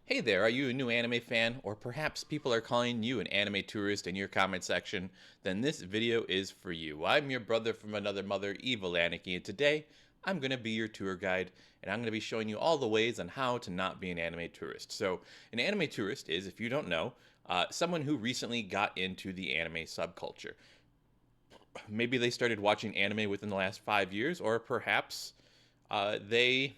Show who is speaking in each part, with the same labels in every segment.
Speaker 1: Hey there, are you a new anime fan? Or perhaps people are calling you an anime tourist in your comment section? Then this video is for you. I'm your brother from another mother, Evil Aniki, and today I'm going to be your tour guide, and I'm going to be showing you all the ways on how to not be an anime tourist. So, an anime tourist is, if you don't know, someone who recently got into the anime subculture. Maybe they started watching anime within the last 5 years, or perhaps they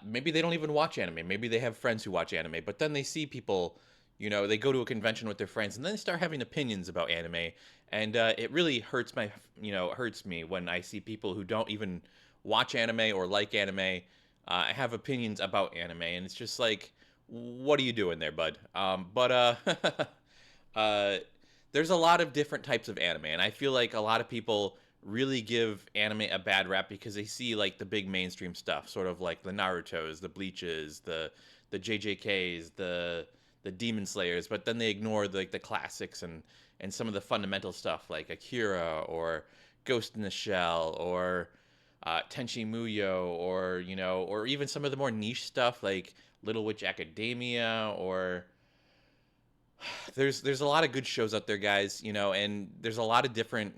Speaker 1: maybe they don't even watch anime. Maybe they have friends who watch anime, but then they see people, they go to a convention with their friends and then they start having opinions about anime. And it really hurts hurts me when I see people who don't even watch anime or like anime have opinions about anime. And it's just like, what are you doing there, bud? Uh, there's a lot of different types of anime, and I feel like a lot of people really give anime a bad rap because they see like the big mainstream stuff, sort of like the Naruto's, the Bleaches, the JJK's, the Demon Slayers, but then they ignore the classics and some of the fundamental stuff like Akira or Ghost in the Shell or Tenchi Muyo, or even some of the more niche stuff like Little Witch Academia, or there's a lot of good shows out there, guys, and there's a lot of different,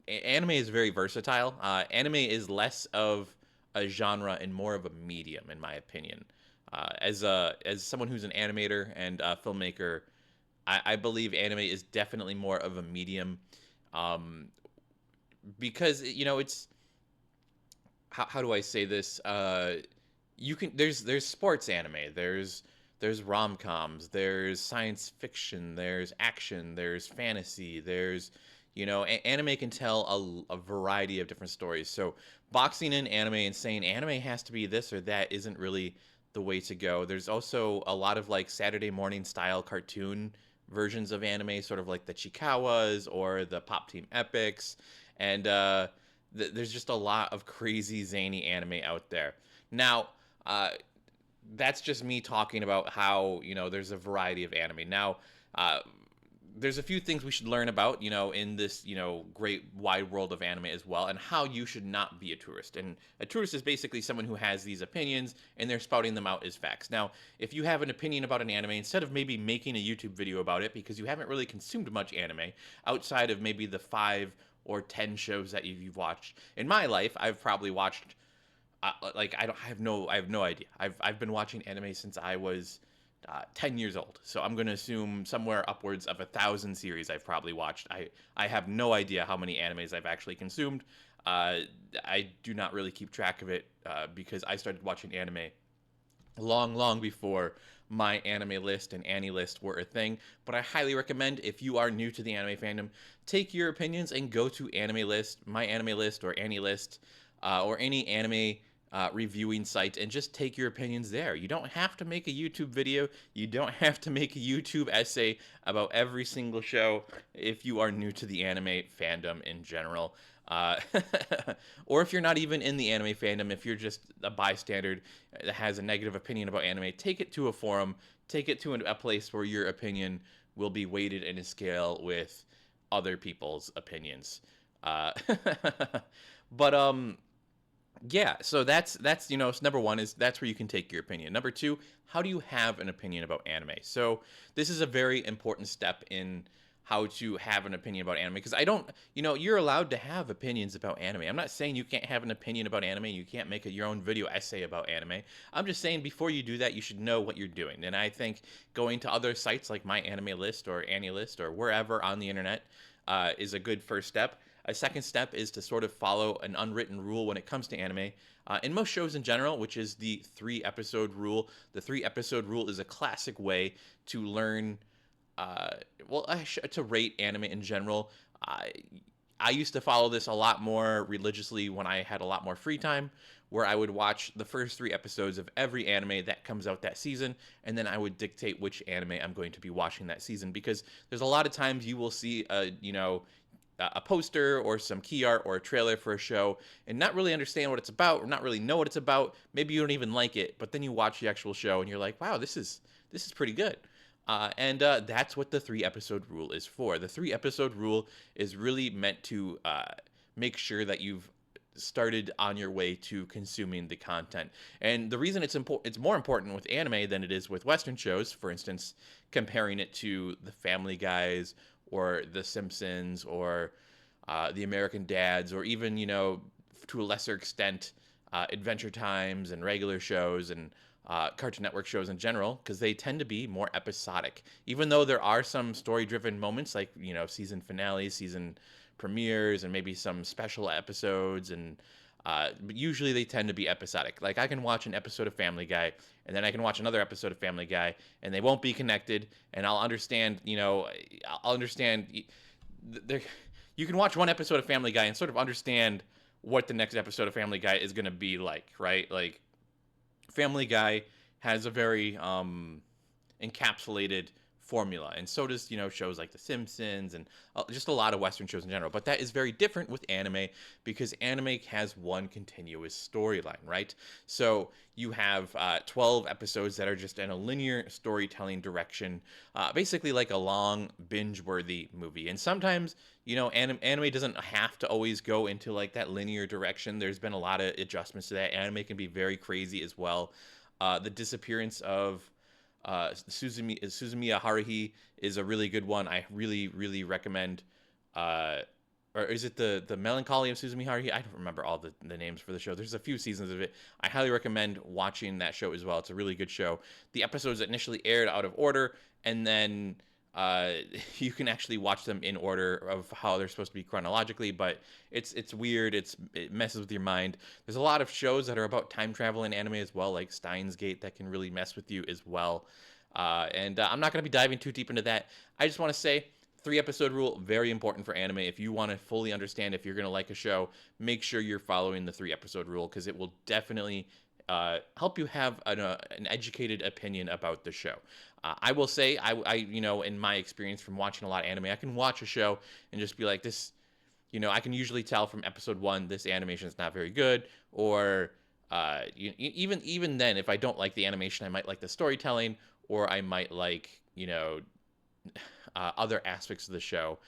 Speaker 1: anime is very versatile. Anime is less of a genre and more of a medium, in my opinion. As someone who's an animator and a filmmaker, I believe anime is definitely more of a medium, um, because it's how do I say this? You can there's sports anime, there's rom-coms, there's science fiction, there's action, there's fantasy, there's anime can tell a variety of different stories. So boxing in anime and saying anime has to be this or that isn't really the way to go. There's also a lot of like Saturday morning style cartoon versions of anime, sort of like the Chikawas or the Pop Team Epics, and there's just a lot of crazy zany anime out there. Now, that's just me talking about how there's a variety of anime. Now, uh, there's a few things we should learn about, in this, great wide world of anime as well, and how you should not be a tourist. And a tourist is basically someone who has these opinions and they're spouting them out as facts. Now, if you have an opinion about an anime, instead of maybe making a YouTube video about it because you haven't really consumed much anime outside of maybe the 5 or 10 shows that you've watched. In my life, I've probably watched like I have no idea. I've been watching anime since I was 10 years old. So I'm going to assume somewhere upwards of 1,000 series I've probably watched. I have no idea how many animes I've actually consumed. I do not really keep track of it because I started watching anime long before my anime list and Annie list were a thing. But I highly recommend, if you are new to the anime fandom, take your opinions and go to Anime List, my Anime List, or Annie List, or any anime reviewing site, and just take your opinions there. You don't have to make a YouTube video. You don't have to make a YouTube essay about every single show if you are new to the anime fandom in general. Uh, or if you're not even in the anime fandom, if you're just a bystander that has a negative opinion about anime, take it to a forum, take it to a place where your opinion will be weighted in a scale with other people's opinions. Uh, but yeah, so that's number one is that's where you can take your opinion. Number two, how do you have an opinion about anime? So this is a very important step in how to have an opinion about anime, because I don't, you're allowed to have opinions about anime. I'm not saying you can't have an opinion about anime, you can't make your own video essay about anime. I'm just saying before you do that, you should know what you're doing. And I think going to other sites like My Anime List or Annie List or wherever on the internet is a good first step. A second step is to sort of follow an unwritten rule when it comes to anime. In most shows in general, which is the 3 episode rule. The 3 episode rule is a classic way to learn, to rate anime in general. I used to follow this a lot more religiously when I had a lot more free time, where I would watch the first 3 episodes of every anime that comes out that season, and then I would dictate which anime I'm going to be watching that season. Because there's a lot of times you will see a poster or some key art or a trailer for a show and not really understand what it's about or not really know what it's about. Maybe you don't even like it, but then you watch the actual show and you're like, wow, this is pretty good. And that's what the 3 episode rule is for. The 3 episode rule is really meant to make sure that you've started on your way to consuming the content. And the reason it's more important with anime than it is with Western shows, for instance, comparing it to the Family Guys or the Simpsons or the American Dads, or even, to a lesser extent, Adventure Times and regular shows and Cartoon Network shows in general, because they tend to be more episodic. Even though there are some story-driven moments, like season finales, season premieres, and maybe some special episodes, and but usually they tend to be episodic. Like I can watch an episode of Family Guy, and then I can watch another episode of Family Guy, and they won't be connected, and I'll understand. I'll understand. There, you can watch one episode of Family Guy and sort of understand what the next episode of Family Guy is going to be like, right? Like Family Guy has a very encapsulated formula, and so does shows like The Simpsons and just a lot of Western shows in general. But that is very different with anime, because anime has one continuous storyline, right? So you have 12 episodes that are just in a linear storytelling direction, basically like a long binge-worthy movie. And sometimes anime doesn't have to always go into like that linear direction. There's been a lot of adjustments to that. Anime can be very crazy as well. The disappearance of Suzumiya Haruhi is a really good one. I really, really recommend. Or is it the Melancholy of Suzumiya Haruhi? I don't remember all the names for the show. There's a few seasons of it. I highly recommend watching that show as well. It's a really good show. The episodes initially aired out of order, and then you can actually watch them in order of how they're supposed to be chronologically, but it's weird. It messes with your mind. There's a lot of shows that are about time travel in anime as well, like Steins Gate, that can really mess with you as well. And I'm not going to be diving too deep into that. I just want to say 3-episode rule, very important for anime. If you want to fully understand if you're going to like a show, make sure you're following the 3-episode rule, because it will definitely help you have an educated opinion about the show. I will say, in my experience from watching a lot of anime, I can watch a show and just be like, this, I can usually tell from episode 1, this animation is not very good, or even then, if I don't like the animation, I might like the storytelling, or I might like, other aspects of the show,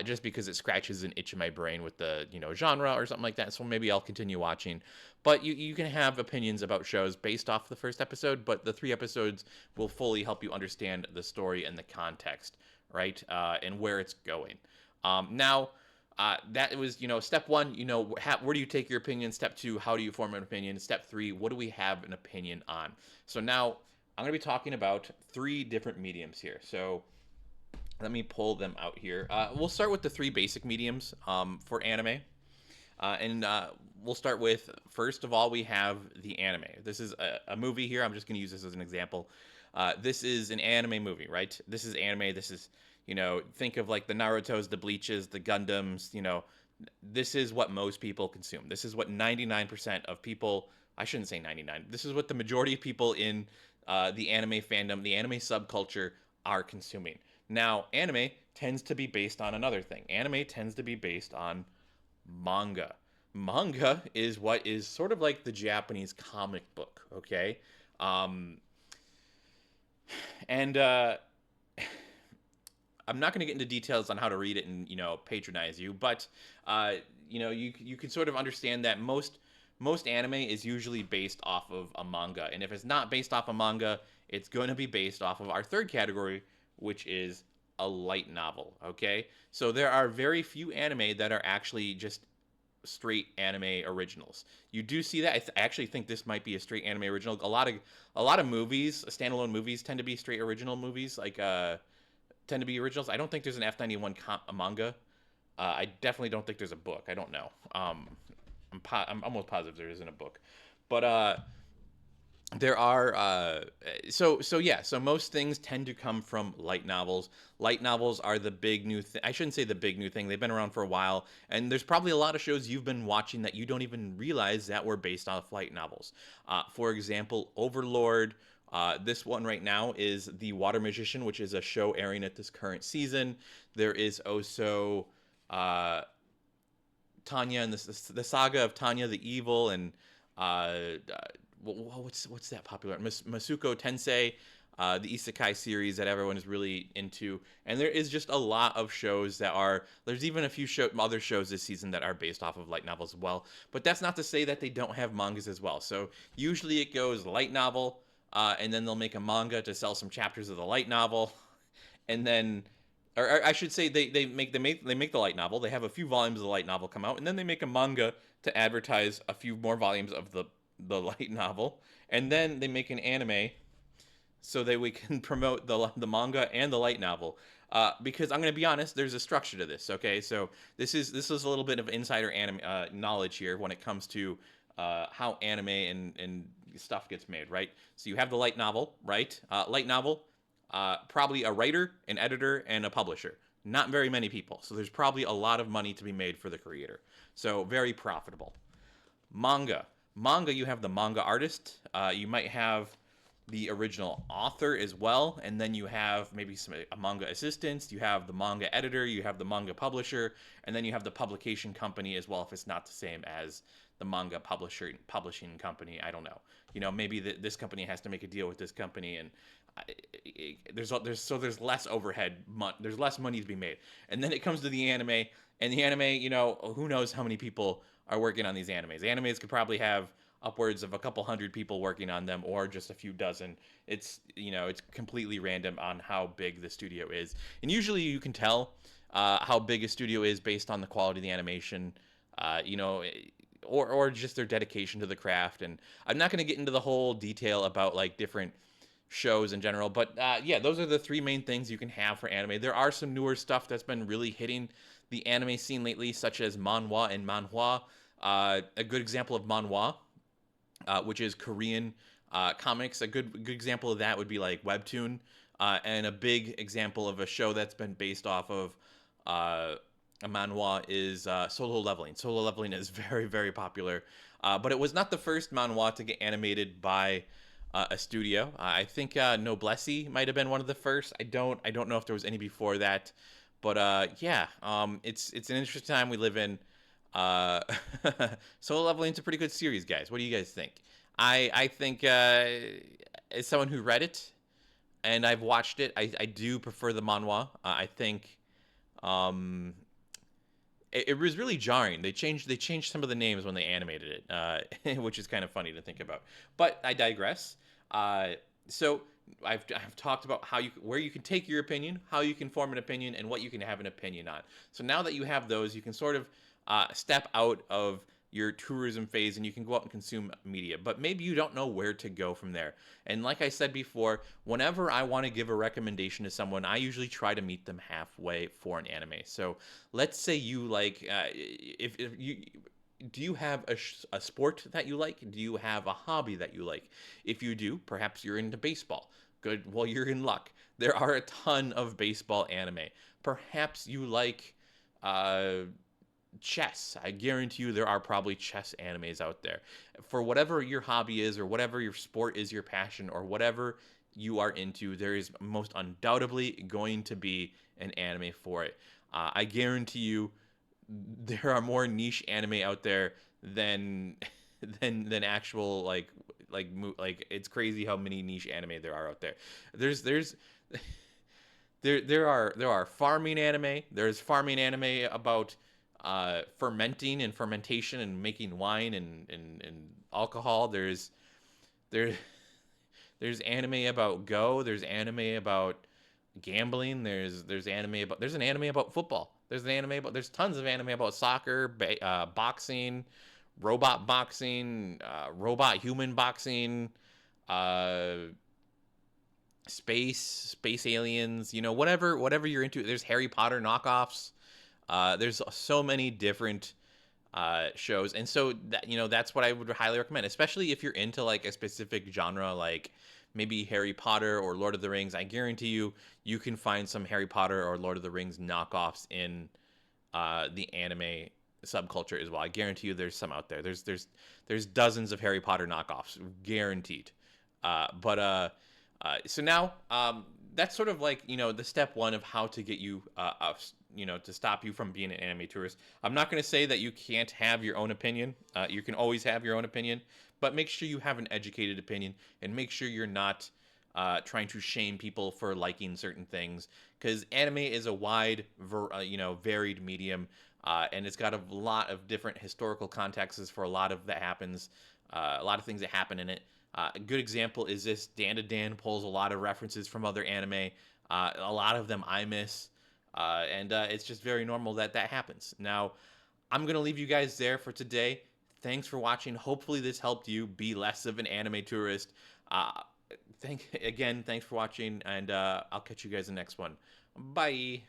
Speaker 1: just because it scratches an itch in my brain with the genre or something like that. So maybe I'll continue watching. But you can have opinions about shows based off the first episode, but the 3 episodes will fully help you understand the story and the context, right? And where it's going. Now, that was step 1. Where do you take your opinion? Step 2, how do you form an opinion? Step 3, what do we have an opinion on? So now I'm going to be talking about 3 different mediums here. So let me pull them out here. We'll start with the 3 basic mediums for anime. And we'll start with, first of all, we have the anime. This is a movie here. I'm just going to use this as an example. This is an anime movie, right? This is anime. This is, think of like the Narutos, the Bleaches, the Gundams, this is what most people consume. This is what 99% of people, I shouldn't say 99, this is what the majority of people in the anime fandom, the anime subculture are consuming. Now, anime tends to be based on another thing. Anime tends to be based on manga. Manga is what is sort of like the Japanese comic book, okay? And I'm not going to get into details on how to read it and, patronize you, but, you can sort of understand that most anime is usually based off of a manga. And if it's not based off a manga, it's going to be based off of our third category, which is a light novel, okay? So there are very few anime that are actually just straight anime originals. You do see that. I actually think this might be a straight anime original. A lot of movies, standalone movies, tend to be straight original movies, like tend to be originals. I don't think there's an F91 manga. I definitely don't think there's a book. I don't know. I'm almost positive there isn't a book, but there are so most things tend to come from light novels. Light novels are the big new thing. I shouldn't say the big new thing. They've been around for a while, and there's probably a lot of shows you've been watching that you don't even realize that were based off light novels. For example, Overlord. This one right now is The Water Magician, which is a show airing at this current season. There is also Tanya and the saga of Tanya the Evil, and what's that popular? Masuko Tensei. the isekai series that everyone is really into, and there is just a lot of shows that are. There's even a few other shows this season that are based off of light novels as well. But that's not to say that they don't have mangas as well. So usually it goes light novel, and then they'll make a manga to sell some chapters of the light novel, and then or I should say they make the light novel. They have a few volumes of the light novel come out, and then they make a manga to advertise a few more volumes of the light novel, and then they make an anime so that we can promote the manga and the light novel. Because I'm going to be honest, there's a structure to this. Okay, so this is a little bit of insider anime knowledge here when it comes to how anime and stuff gets made, right? So you have the light novel, right? Light novel, probably a writer, an editor, and a publisher. Not very many people, so there's probably a lot of money to be made for the creator. So very profitable. Manga, you have the manga artist. You might have the original author as well, and then you have maybe some manga assistants. You have the manga editor. You have the manga publisher, and then you have the publication company as well. If it's not the same as the manga publishing company, I don't know. Maybe this company has to make a deal with this company, and there's less overhead. There's less money to be made, and then it comes to the anime, and the anime, who knows how many people are working on these animes. Animes could probably have upwards of a couple hundred people working on them, or just a few dozen. It's completely random on how big the studio is, and usually you can tell how big a studio is based on the quality of the animation, or just their dedication to the craft. And I'm not going to get into the whole detail about like different shows in general, but yeah, those are the three main things you can have for anime. There are some newer stuff that's been really hitting the anime scene lately, such as manhwa and manhwa. A good example of manhwa, which is Korean comics. A good example of that would be like Webtoon, and a big example of a show that's been based off of a manhwa is Solo Leveling. Solo Leveling is very, very popular, but it was not the first manhwa to get animated by a studio. I think Noblesse might have been one of the first. I don't know if there was any before that, but yeah, it's an interesting time we live in. Uh, Solo Leveling's a pretty good series, guys. What do you guys think? I think as someone who read it and I've watched it, I do prefer the manhwa. I think it was really jarring. They changed some of the names when they animated it, which is kind of funny to think about. But I digress. So I've talked about where you can take your opinion, how you can form an opinion, and what you can have an opinion on. So now that you have those, you can sort of step out of your tourism phase and you can go out and consume media. But maybe you don't know where to go from there. And like I said before, whenever I want to give a recommendation to someone, I usually try to meet them halfway for an anime. So let's say you like, if you do you have a sport that you like? Do you have a hobby that you like? If you do, perhaps you're into baseball. Good. Well, you're in luck. There are a ton of baseball anime. Perhaps you like uh, chess. I guarantee you there are probably chess animes out there. For whatever your hobby is, or whatever your sport is, your passion, or whatever you are into, there is most undoubtedly going to be an anime for it. I guarantee you there are more niche anime out there than actual like it's crazy how many niche anime there are out there. There's there are farming anime. There's farming anime about fermenting and fermentation and making wine and alcohol. There there's anime about Go. There's anime about gambling. There's an anime about football. There's tons of anime about soccer, boxing, robot human boxing, uh, space aliens. Whatever you're into. There's Harry Potter knockoffs. There's so many different shows, and so that's what I would highly recommend, especially if you're into like a specific genre, like maybe Harry Potter or Lord of the Rings. I guarantee you can find some Harry Potter or Lord of the Rings knockoffs in the anime subculture as well. I guarantee you there's some out there. There's dozens of Harry Potter knockoffs, guaranteed. But so now that's sort of like the step one of how to get you to stop you from being an anime tourist. I'm not going to say that you can't have your own opinion. You can always have your own opinion, but make sure you have an educated opinion, and make sure you're not trying to shame people for liking certain things, because anime is a wide, varied medium, and it's got a lot of different historical contexts for a lot of that happens, a lot of things that happen in it. A good example is this: Dan to Dan pulls a lot of references from other anime. A lot of them I miss, and it's just very normal that that happens. Now, I'm gonna leave you guys there for today. Thanks for watching. Hopefully, this helped you be less of an anime tourist. Uh, thanks for watching, and I'll catch you guys in the next one. Bye.